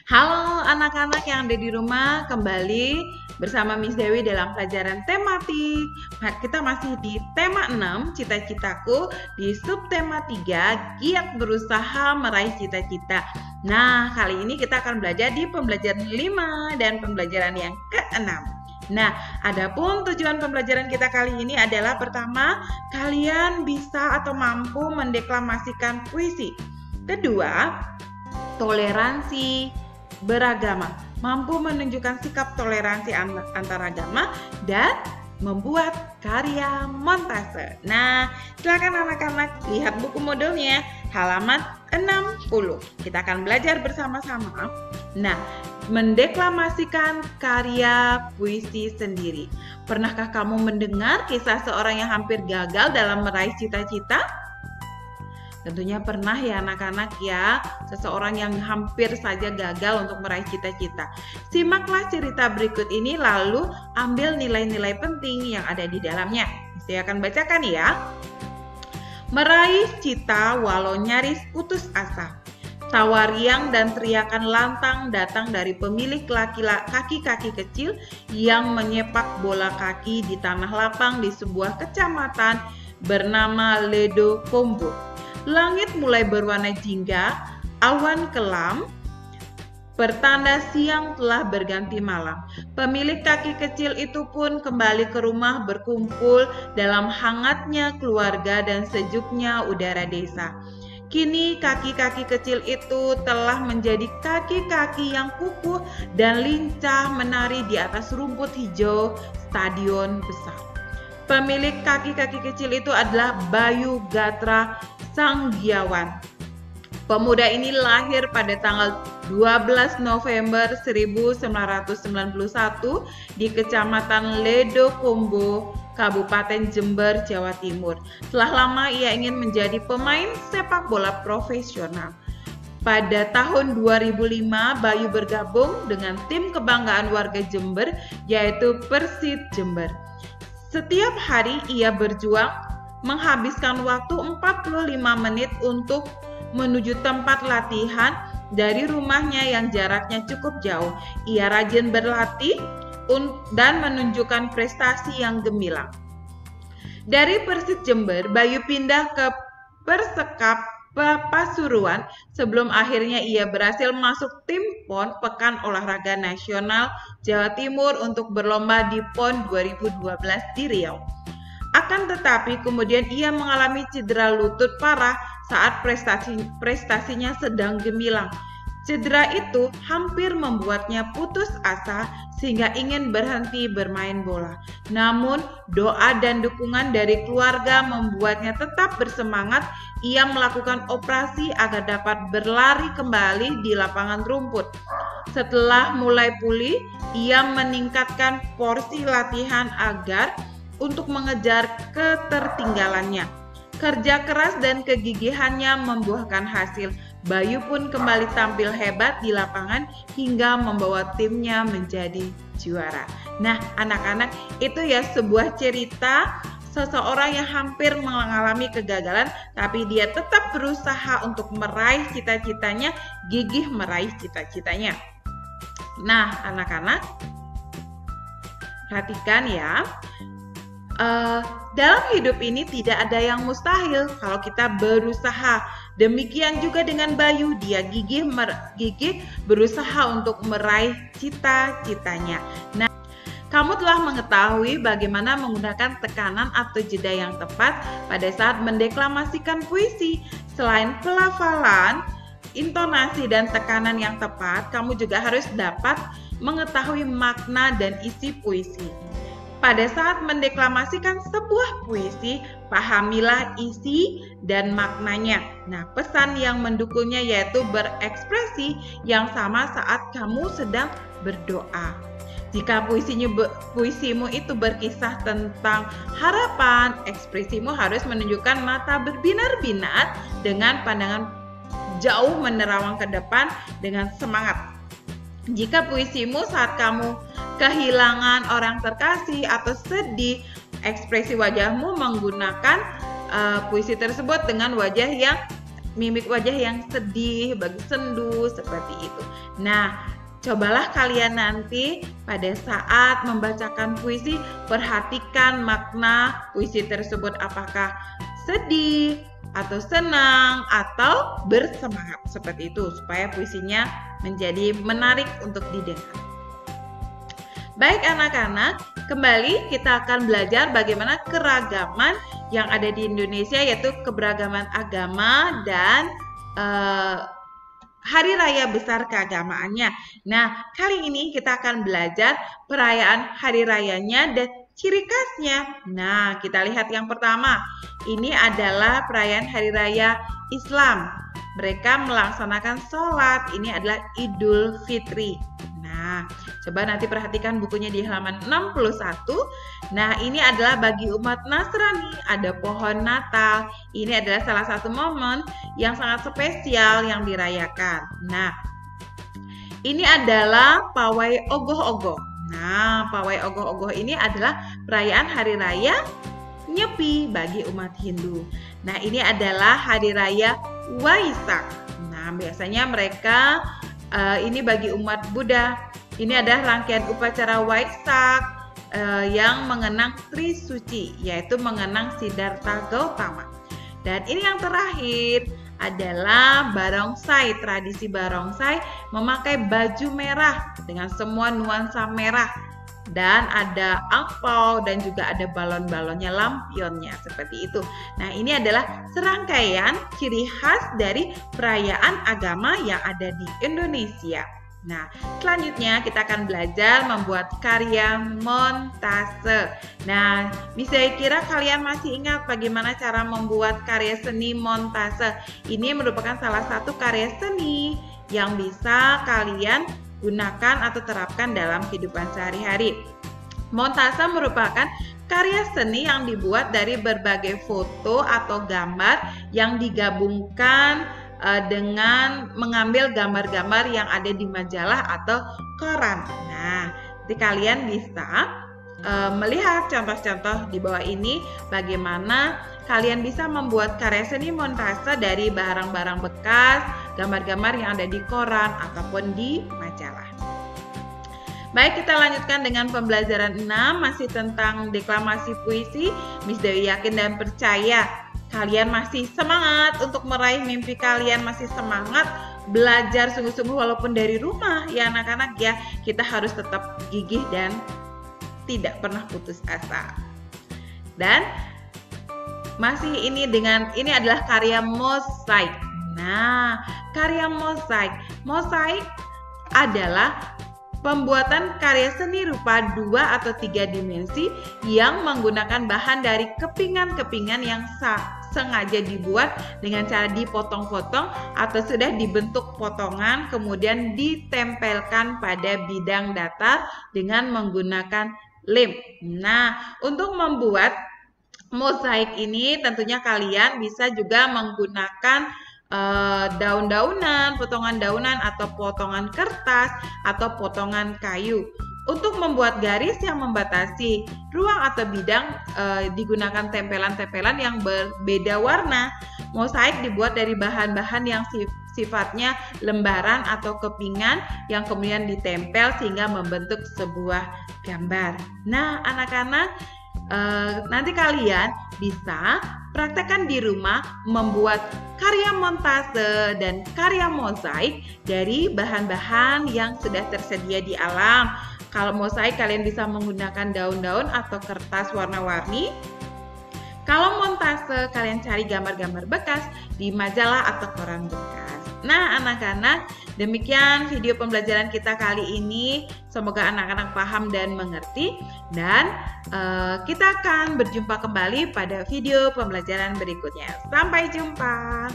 Halo anak-anak yang ada di rumah, kembali bersama Miss Dewi dalam pelajaran tematik. Kita masih di tema 6, cita-citaku, di subtema 3, giat berusaha meraih cita-cita. Nah, kali ini kita akan belajar di pembelajaran 5 dan pembelajaran yang ke-6. Nah, adapun tujuan pembelajaran kita kali ini adalah pertama, kalian bisa atau mampu mendeklamasikan puisi. Kedua, toleransi beragama, mampu menunjukkan sikap toleransi antar agama dan membuat karya montase. Nah, silakan anak-anak lihat buku modelnya halaman 60. Kita akan belajar bersama-sama. Nah, mendeklamasikan karya puisi sendiri. Pernahkah kamu mendengar kisah seorang yang hampir gagal dalam meraih cita-cita? Tentunya pernah ya anak-anak ya, seseorang yang hampir saja gagal untuk meraih cita-cita. Simaklah cerita berikut ini lalu ambil nilai-nilai penting yang ada di dalamnya. Saya akan bacakan ya. Meraih cita walau nyaris putus asa. Tawa riang dan teriakan lantang datang dari pemilik kaki-kaki kecil yang menyepak bola kaki di tanah lapang di sebuah kecamatan bernama Ledo Kombo. Langit mulai berwarna jingga, awan kelam, pertanda siang telah berganti malam. Pemilik kaki kecil itu pun kembali ke rumah berkumpul dalam hangatnya keluarga dan sejuknya udara desa. Kini kaki-kaki kecil itu telah menjadi kaki-kaki yang kukuh dan lincah menari di atas rumput hijau stadion besar. Pemilik kaki-kaki kecil itu adalah Bayu Gatra Sanggiawan. Pemuda ini lahir pada tanggal 12 November 1991 di Kecamatan Ledo Kombo, Kabupaten Jember, Jawa Timur. Telah lama ia ingin menjadi pemain sepak bola profesional. Pada tahun 2005, Bayu bergabung dengan tim kebanggaan warga Jember, yaitu Persit Jember. Setiap hari ia berjuang menghabiskan waktu 45 menit untuk menuju tempat latihan dari rumahnya yang jaraknya cukup jauh. Ia rajin berlatih dan menunjukkan prestasi yang gemilang. Dari Persit Jember, Bayu pindah ke Persekap Pasuruan sebelum akhirnya ia berhasil masuk tim PON Pekan Olahraga Nasional Jawa Timur untuk berlomba di PON 2012 di Riau. Akan tetapi kemudian ia mengalami cedera lutut parah saat prestasinya sedang gemilang. Cedera itu hampir membuatnya putus asa sehingga ingin berhenti bermain bola. Namun doa dan dukungan dari keluarga membuatnya tetap bersemangat. Ia melakukan operasi agar dapat berlari kembali di lapangan rumput. Setelah mulai pulih, ia meningkatkan porsi latihan agar untuk mengejar ketertinggalannya. Kerja keras dan kegigihannya membuahkan hasil. Bayu pun kembali tampil hebat di lapangan hingga membawa timnya menjadi juara. Nah, anak-anak, itu ya sebuah cerita seseorang yang hampir mengalami kegagalan, tapi dia tetap berusaha untuk meraih cita-citanya, gigih meraih cita-citanya. Nah, anak-anak, perhatikan ya. Dalam hidup ini tidak ada yang mustahil kalau kita berusaha. Demikian juga dengan Bayu, dia gigih berusaha untuk meraih cita-citanya. Nah, kamu telah mengetahui bagaimana menggunakan tekanan atau jeda yang tepat pada saat mendeklamasikan puisi. Selain pelafalan, intonasi dan tekanan yang tepat, kamu juga harus dapat mengetahui makna dan isi puisi. Pada saat mendeklamasikan sebuah puisi, pahamilah isi dan maknanya. Nah, pesan yang mendukungnya yaitu berekspresi yang sama saat kamu sedang berdoa. Jika puisimu itu berkisah tentang harapan, ekspresimu harus menunjukkan mata berbinar-binar dengan pandangan jauh menerawang ke depan dengan semangat. Jika puisimu saat kamu kehilangan orang terkasih atau sedih, ekspresi wajahmu menggunakan puisi tersebut dengan wajah yang mimik wajah yang sedih, bagus sendu, seperti itu. Nah, cobalah kalian nanti pada saat membacakan puisi, perhatikan makna puisi tersebut, apakah sedih, atau senang, atau bersemangat, seperti itu, supaya puisinya menjadi menarik untuk didengar. Baik anak-anak, kembali kita akan belajar bagaimana keragaman yang ada di Indonesia, yaitu keberagaman agama dan hari raya besar keagamaannya. Nah, kali ini kita akan belajar perayaan hari rayanya dan ciri khasnya. Nah, kita lihat yang pertama. Ini adalah perayaan hari raya Islam. Mereka melaksanakan sholat. Ini adalah Idul Fitri. Nah, coba nanti perhatikan bukunya di halaman 61. Nah, ini adalah bagi umat Nasrani, ada pohon Natal. Ini adalah salah satu momen yang sangat spesial yang dirayakan. Nah, ini adalah pawai ogoh-ogoh. Nah, pawai ogoh-ogoh ini adalah perayaan hari raya Nyepi bagi umat Hindu. Nah, ini adalah hari raya Waisak. Nah, biasanya mereka ini bagi umat Buddha. Ini adalah rangkaian upacara Waisak yang mengenang Sri Suci, yaitu mengenang Siddhartha Gautama. Dan ini yang terakhir adalah barongsai. Tradisi barongsai memakai baju merah dengan semua nuansa merah. Dan ada angpau dan juga ada balon-balonnya, lampionnya, seperti itu. Nah, ini adalah serangkaian ciri khas dari perayaan agama yang ada di Indonesia. Nah, selanjutnya kita akan belajar membuat karya montase. Nah, bisa kira kalian masih ingat bagaimana cara membuat karya seni montase. Ini merupakan salah satu karya seni yang bisa kalian gunakan atau terapkan dalam kehidupan sehari-hari. Montase merupakan karya seni yang dibuat dari berbagai foto atau gambar yang digabungkan dengan mengambil gambar-gambar yang ada di majalah atau koran. Nah, jadi kalian bisa melihat contoh-contoh di bawah ini bagaimana kalian bisa membuat karya seni montase dari barang-barang bekas, gambar-gambar yang ada di koran ataupun di majalah. Baik, kita lanjutkan dengan pembelajaran 6, masih tentang deklamasi puisi. Miss Dewi yakin dan percaya kalian masih semangat untuk meraih mimpi kalian, masih semangat belajar sungguh-sungguh walaupun dari rumah ya anak-anak ya. Kita harus tetap gigih dan tidak pernah putus asa. Dan masih ini adalah karya mosaik. Nah, karya mosaik adalah pembuatan karya seni rupa 2 atau 3 dimensi yang menggunakan bahan dari kepingan-kepingan yang sengaja dibuat dengan cara dipotong-potong atau sudah dibentuk potongan kemudian ditempelkan pada bidang datar dengan menggunakan lem. Nah, untuk membuat mosaik ini tentunya kalian bisa juga menggunakan daun-daunan, potongan daunan atau potongan kertas atau potongan kayu. Untuk membuat garis yang membatasi ruang atau bidang digunakan tempelan-tempelan yang berbeda warna. Mosaik dibuat dari bahan-bahan yang sifatnya lembaran atau kepingan yang kemudian ditempel sehingga membentuk sebuah gambar. Nah, anak-anak, nanti kalian bisa praktekkan di rumah membuat karya montase dan karya mosaik dari bahan-bahan yang sudah tersedia di alam. Kalau mosaik kalian bisa menggunakan daun-daun atau kertas warna-warni. Kalau montase kalian cari gambar-gambar bekas di majalah atau koran bekas. Nah, anak-anak, demikian video pembelajaran kita kali ini. Semoga anak-anak paham dan mengerti. Dan kita akan berjumpa kembali pada video pembelajaran berikutnya. Sampai jumpa.